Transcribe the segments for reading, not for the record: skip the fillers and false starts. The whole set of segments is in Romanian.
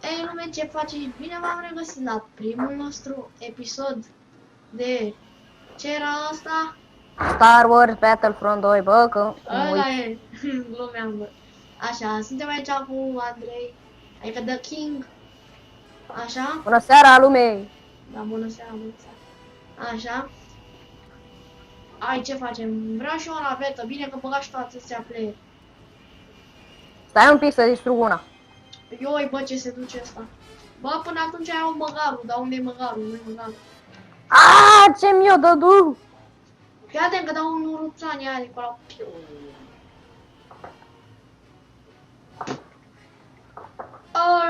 Ei, lume, ce faceți? Bine v-am regăsit la primul nostru episod de... Ce era asta? Star Wars Battlefront 2, bă, că... Ăla e, glumeam, bă. Așa, suntem aici cu Andrei, adică The King. Așa? Bună seara, lume! Da, bună seara, bună seara. Așa. Ai, ce facem? Vreau și eu o navetă, bine că băgași toate astea player. Stai un pic să distrug una. Ioi, bă, ce se duce asta? Bă, până atunci ai un măgarul, dar unde e măgarul? Nu-i măgarul. Aaaa, ce mi-o dădu! Fii atent că dau un uruțan aia de acolo.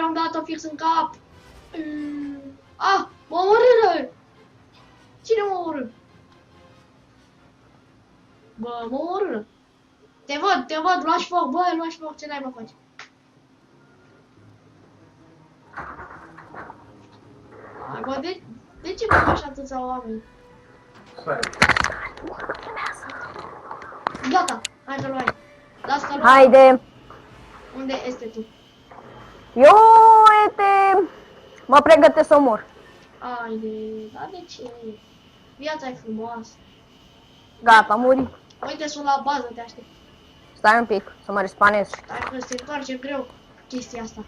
Am dat-o fix în cap. Ah, mă omorâră! Cine mă omorâ? Bă, mă omorâră. Te văd, luași foc, bă, luași foc, ce n-ai faci? Hai, bă, de ce fac așa atâția oameni? Gata, hai că luai. Las că luai. Haide! Unde este tu? Eu, uite, mă pregătesc să mor. Haide, dar de ce? Viața e frumoasă. Gata, muri. Uite, sunt la bază, te aștept. Stai un pic, să mă respanez. Stai că se întoarce greu chestia asta.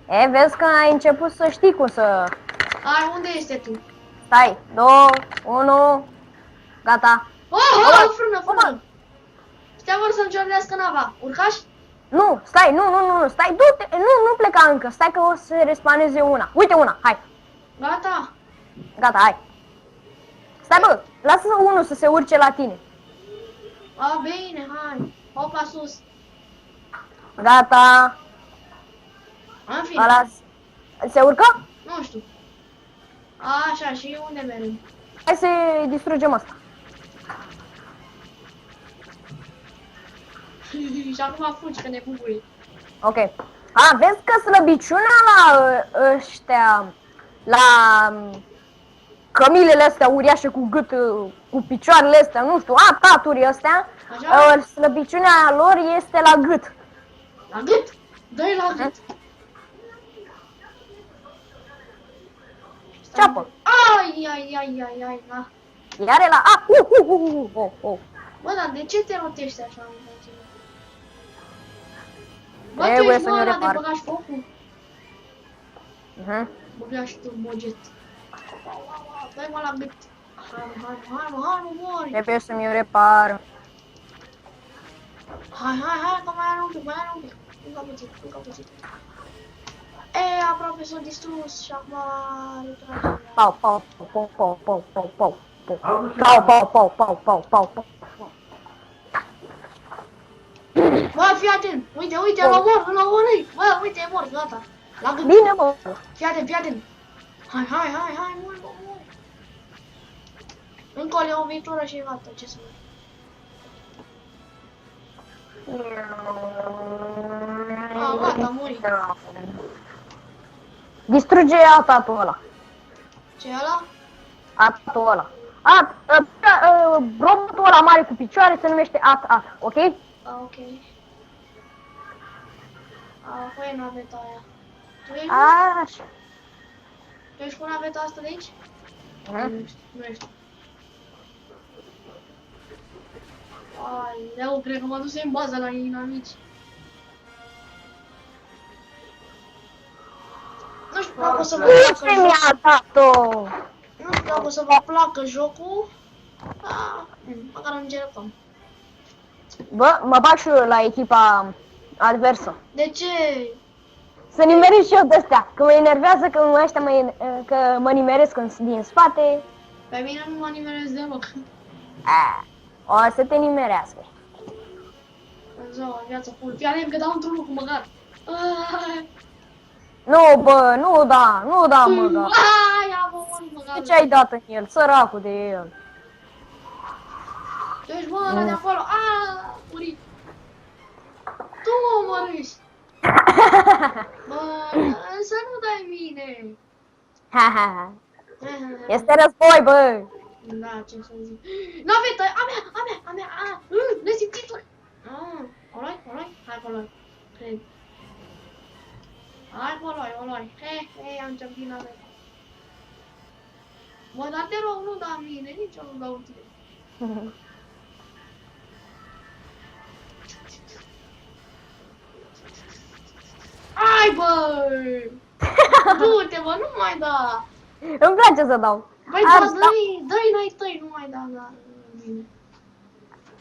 E, vezi că ai început să știi cum să... Hai, unde este tu? Stai, 2, 1, gata. Oh, frână! Stai, vor să-mi ciornească nava. Urcași? Nu, stai, nu, stai, du-te, nu pleca încă, stai că o să se respaneze una. Uite una, hai. Gata. Gata, hai. Stai, bă, lasă unul să se urce la tine. A, bine, hai. Hop la sus. Gata. În fine. Ăla se urcă? Nu știu. Așa, și unde merem? Hai să distrugem asta. Și acum fugi că ne bubuie. Ok. A, vezi că slăbiciunea la ăștia, la cămilele astea uriașe cu gât, cu picioarele astea, nu știu, taturii astea, slăbiciunea lor este la gât. La gât? Dă-i la gât. Ceapă. Ai, na. Iar e la... Bă, dar de ce te rotești așa? Bă, tu Trebuie ești să ne ăla de repar. băgași focul? Băgași tu boget. Dai mă la gât. Hai, mori. Trebuie să-mi o repar. Hai, că mai are un pic. Încă puțin. E, aproape s-a distrus și acum retrage. Pau. Bă, fii atent! Uite, l-a omorât! Bă, uite, e mort, gata! La gât! Bine, bă! Fii atent! Hai, mori! Încă o lovitură și gata, ce să mori? Gata, muri! Distruge atatul ăla. Ce e ăla? Atatul ăla. Robotul ăla mare cu picioare se numește at, ok? Ok. Cu e naveta aia. Așa. Tu ești cu naveta asta de aici? Nu ești. Aoleu, cred că mă duse în bază la inamici. Nu știu dacă o să vă placă jocul. Nu știu dacă o să vă placă jocul. Măcar încercăm. Bă, mă bag și eu la echipa adversă. De ce? Să nimeresc și eu de astea, că mă enervează că că mă nimeresc din spate. Pe mine nu mă nimeresc deloc. O să te nimerească. În ziua, viața full. Fii atent că dau într-un lucru măcar. Nu, bă, nu da, măgar. Ia mă mori măcar. De ce ai dat în el, săracul de el? Tu ești mă ăla de acolo. Murit. Tu mă omorâși. Bă, să nu dai mine. Este război, bă. Da, ce să zic. Naveta, a mea. Ne simțit din naveta. Mă, dar te rog, nu da mine, nici eu nu dau tine. Ai, bă! Du-te, bă, nu mai da! Îmi place să dau. Băi, da, dă-i n-ai tăi, nu mai da, da, bine.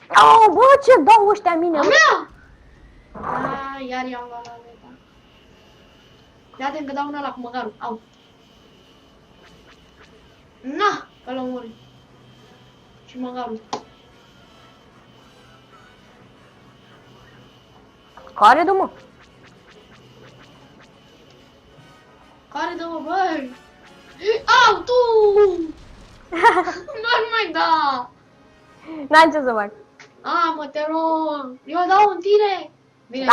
Oh, bă, ce dau ăștia mine? A mea! Iar i-am luat la meta. Ia-te că dau una la cu măgarul, au. Na, că l-am omorât. Și măgarul. Care dă, mă? Care dă-mă, băi? Au, tu! Nu mai da! N-am ce să fac. Mă, te rog! Eu dau în tine! Bine,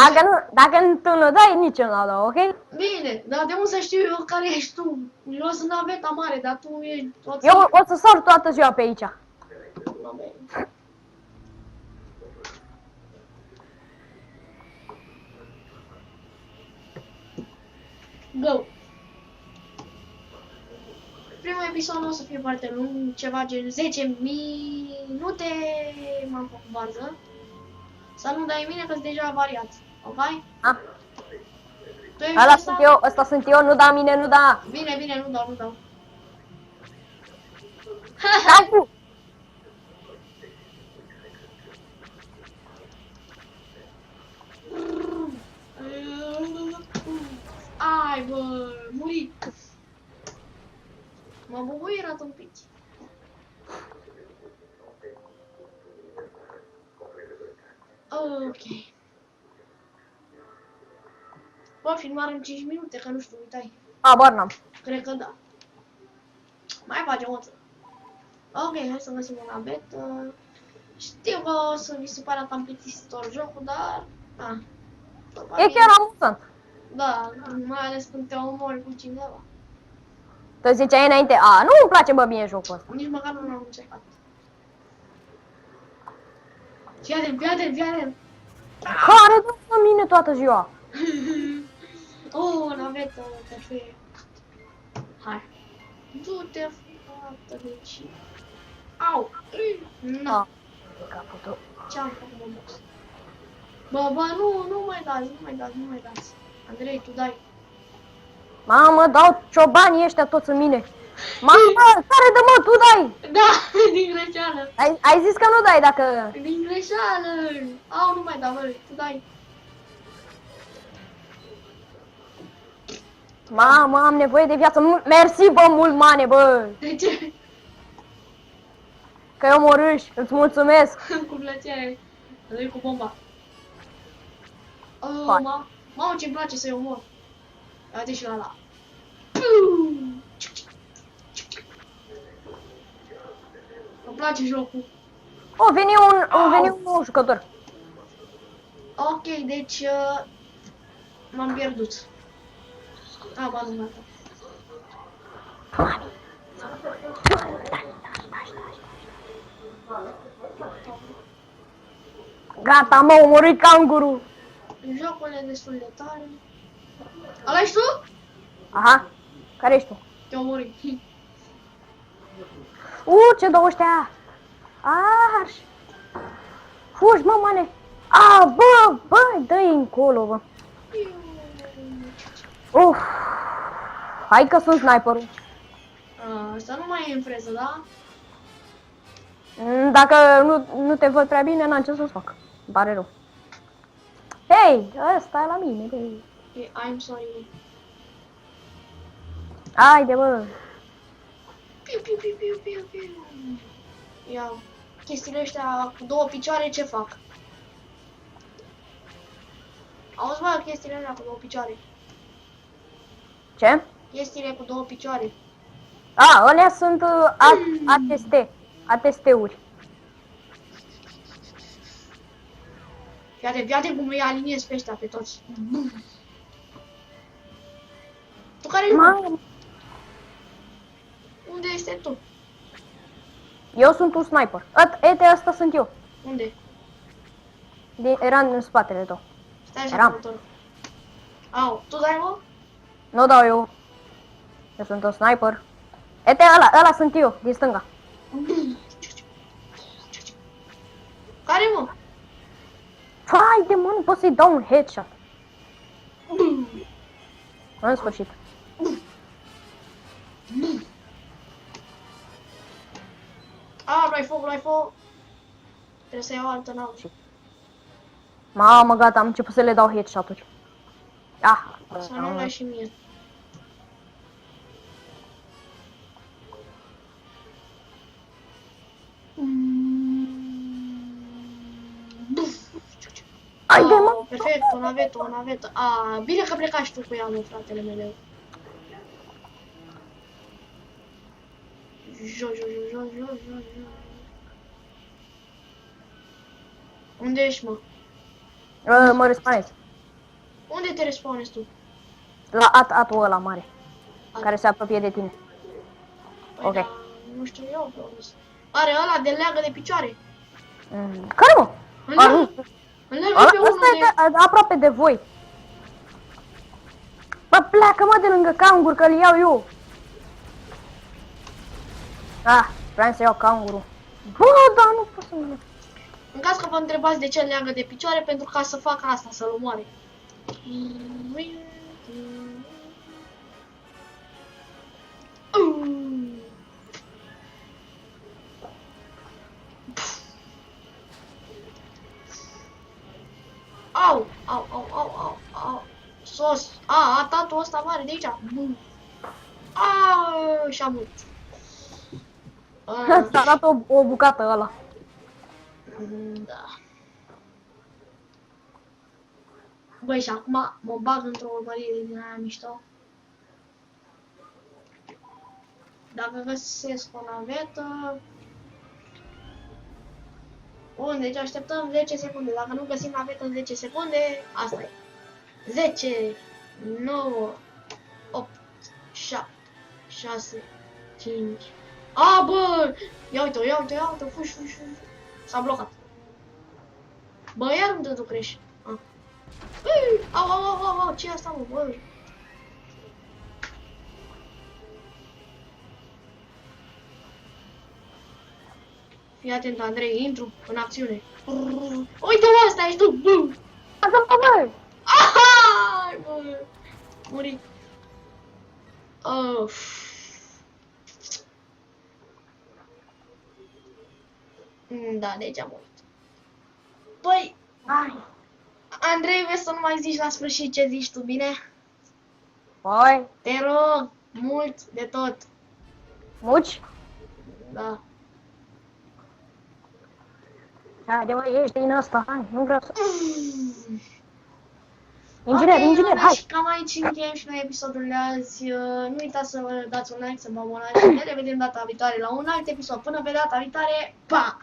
Dacă tu nu dai, nici eu nu dau, ok? bine, dar de unde să știu eu care ești tu? Eu sunt naveta mare, dar tu ești... Eu o să sar toată ziua pe aici. Go! Primul episod nu o să fie foarte lung, ceva gen 10 minute, m-am făcut bază. Să nu dai mine că-s deja variat, ok? A, Tu ești ăla ăsta? sunt eu, ăsta sunt eu, nu da mine, nu da. Bine, bine, nu dau, nu dau. Dai tu. Ai, bă, muri. Mă bubuierat un pic. Ok. Bă, filmare în 5 minute, că nu știu, uitai. Habar n-am. Cred că da. Mai facem o țără. Ok, hai să găsim una betă. Știu că o să vi se pare cam plictisitor jocul, dar... E chiar amuzant. Da, mai ales când te omori cu cineva. Tu ziceai înainte, nu îmi place, bă, mie jocul ăsta. Nici măcar nu l-am încercat. Fii atent, fii atent, fii atent. Care dă mine toată ziua? Navetă, perfect. Hai. Du-te, fată, deci... Au! Na, Capul tău. ce-am făcut, mă, box? Bă, nu mai dați, nu mai dați, nu mai dați. Andrei, tu dai. Mamă, dau ciobanii ăștia toți în mine. Mamă, care dă, mă, tu dai? Da, din greșeală. Ai zis că nu dai dacă... Din greșeală. Au, nu mai da, bă, tu dai. Mamă, am nevoie de viață. Mersi, bă, mult mane, bă. De ce? Că eu morâș, îți mulțumesc. Cu plăcere. Dă-i cu bomba. Hai. Mamă, ce-mi place să-i omor. Ia-te și la ăla. Îmi place jocul. Veni un nou jucător. Ok, deci m-am pierdut. Ba, nu mai Gata, m-a omorât canguru. Jocul e destul de tare. Ăla ești tu? Aha, care ești tu? Te omori. Ce dau ăștia? Arș. Fugi, mă, mane. Bă, dă-i încolo, bă. Uf. Hai că sunt sniperul. Asta nu mai e în freză, da? Dacă nu te văd prea bine, n-am ce să-ți fac. Îmi pare rău. Hei, ăsta e la mine, bă. I'm sorry. Haide, bă. Piu, piu, piu, piu, piu, piu. Ia, chestiile astea cu două picioare, ce fac? Auzi, bă, chestiile astea cu două picioare. Ce? Chestiile cu două picioare. Alea sunt ATST-uri. Fiate cum îi aliniez pe ăștia, pe toți. Tu care ești? Unde este tu? Eu sunt un sniper. Ăsta sunt eu. Unde? Eram în spatele tău. Stai așa, următorul. Au, tu dai, mă? Nu dau eu. Eu sunt un sniper. Ete, ăla sunt eu, din stânga. Care, mă? Hai de mă, nu pot să-i dau un headshot. În sfârșit. Luai foc. Trebuie să iau altă navă. Mamă, gata, am început să le dau headshot-uri. Să nu mai și mie. Ai de mă! Perfect, o navetă. Bine că plecați și tu cu ea, mă, fratele meu. Jo. Unde ești, mă? Mă respawnez. Unde te respawnezi tu? La atul ăla mare. Care se apropie de tine. Păi, Ok. da, nu știu eu, promis. Are ăla de leagă de picioare. Care, mă? Înleagă pe unul Ăsta e aproape de voi. Bă, pleacă, mă, de lângă cangur, că-l iau eu. Vreau să iau cangurul. Bă, dar nu pot să mă... În caz că vă întrebați de ce leagă de picioare, pentru ca să facă asta, să-l omoare. Au. Sos. Atatul ăsta mare de aici. Și-a murit. Ți-a dat o bucată ăla. Da. Băi, și acum mă bag într-o urmărire din aia mișto. Dacă găsesc o navetă... Bun, deci așteptăm 10 secunde. Dacă nu găsim navetă în 10 secunde, asta e. 10, 9, 8, 7, 6, 5... bă! Ia uite-o, fugi. S-a blocat. Bă, iar unde tu crești? Au, ce e asta, mă, bă? Fii atent, Andrei, intru în acțiune. Uite-mă, asta ești tu! Bă! Ai, bă! Muri. Da, deci am murit. Păi, Andrei, vezi să nu mai zici la sfârșit ce zici tu, bine? Păi? Te rog, mult de tot. Muci? Da. De mă, ești din ăsta, hai, nu vreau să... Inginer, hai! Cam aici încheiem și noi episodul de azi. Nu uitați să dați un like, să vă abonați și ne revedem data viitoare la un alt episod. Până pe data viitoare, pa!